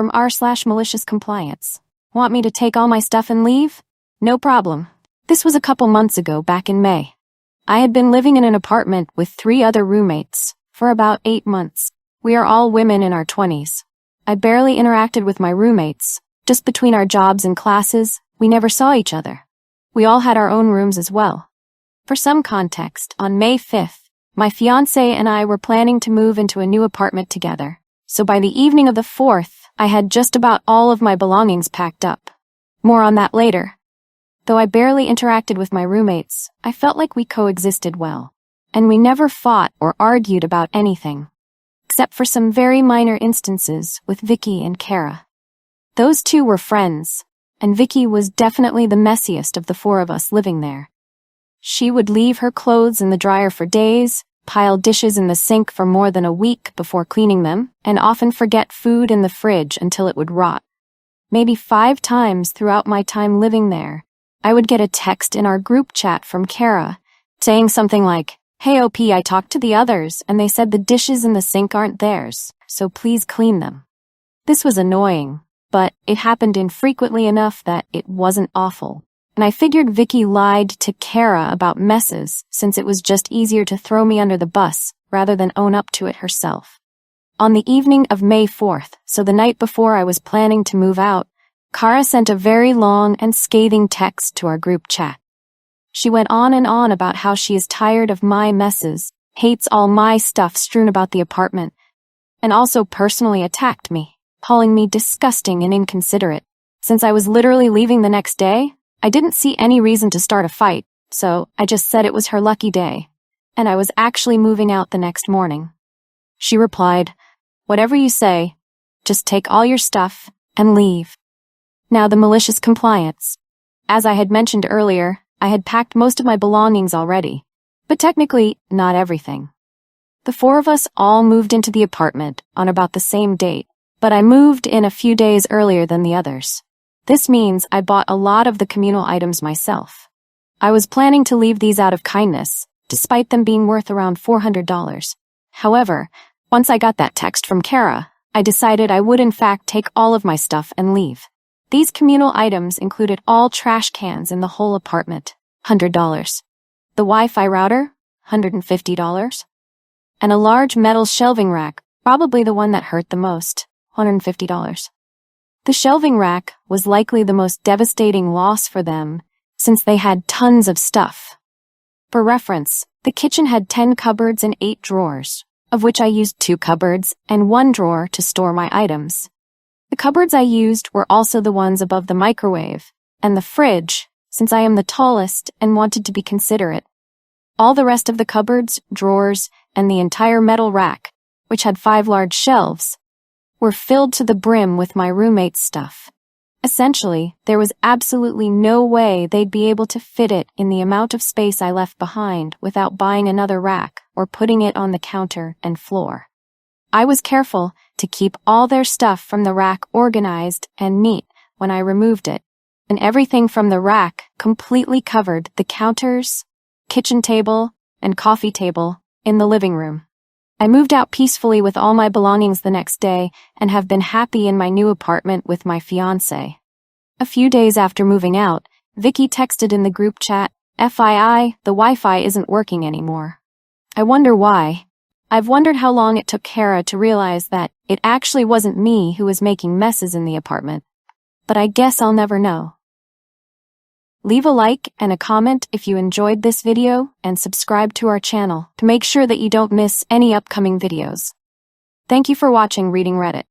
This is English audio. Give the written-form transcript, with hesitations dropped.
from r/Malicious Compliance. Want me to take all my stuff and leave? No problem. This was a couple months ago, back in May. I had been living in an apartment with 3 other roommates for about 8 months. We are all women in our 20s. I barely interacted with my roommates. Just between our jobs and classes, we never saw each other. We all had our own rooms as well. For some context, on May 5th, my fiancé and I were planning to move into a new apartment together. So by the evening of the 4th, I had just about all of my belongings packed up. More on that later. Though I barely interacted with my roommates, I felt like we coexisted well. And we never fought or argued about anything. Except for some very minor instances with Vicky and Kara. Those two were friends, and Vicky was definitely the messiest of the 4 of us living there. She would leave her clothes in the dryer for days, pile dishes in the sink for more than a week before cleaning them, and often forget food in the fridge until it would rot. Maybe 5 times throughout my time living there, I would get a text in our group chat from Kara, saying something like, "Hey OP, I talked to the others, and they said the dishes in the sink aren't theirs, so please clean them." This was annoying, but it happened infrequently enough that it wasn't awful. And I figured Vicky lied to Kara about messes, since it was just easier to throw me under the bus rather than own up to it herself. On the evening of May 4th, so the night before I was planning to move out, Kara sent a very long and scathing text to our group chat. She went on and on about how she is tired of my messes, hates all my stuff strewn about the apartment, and also personally attacked me, calling me disgusting and inconsiderate. Since I was literally leaving the next day, I didn't see any reason to start a fight, so I just said it was her lucky day, and I was actually moving out the next morning. She replied, "Whatever you say, just take all your stuff and leave." Now the malicious compliance. As I had mentioned earlier, I had packed most of my belongings already, but technically not everything. The 4 of us all moved into the apartment on about the same date, but I moved in a few days earlier than the others. This means I bought a lot of the communal items myself. I was planning to leave these out of kindness, despite them being worth around $400. However, once I got that text from Kara, I decided I would in fact take all of my stuff and leave. These communal items included all trash cans in the whole apartment, $100. The Wi-Fi router, $150. And a large metal shelving rack, probably the one that hurt the most, $150. The shelving rack was likely the most devastating loss for them, since they had tons of stuff. For reference, the kitchen had 10 cupboards and 8 drawers, of which I used 2 cupboards and 1 drawer to store my items. The cupboards I used were also the ones above the microwave, and the fridge, since I am the tallest and wanted to be considerate. All the rest of the cupboards, drawers, and the entire metal rack, which had 5 large shelves, were filled to the brim with my roommate's stuff. Essentially, there was absolutely no way they'd be able to fit it in the amount of space I left behind without buying another rack or putting it on the counter and floor. I was careful to keep all their stuff from the rack organized and neat when I removed it, and everything from the rack completely covered the counters, kitchen table, and coffee table in the living room. I moved out peacefully with all my belongings the next day and have been happy in my new apartment with my fiancé. A few days after moving out, Vicky texted in the group chat, "FYI, the Wi-Fi isn't working anymore." I wonder why. I've wondered how long it took Kara to realize that it actually wasn't me who was making messes in the apartment. But I guess I'll never know. Leave a like and a comment if you enjoyed this video, and subscribe to our channel to make sure that you don't miss any upcoming videos. Thank you for watching Reading Reddit.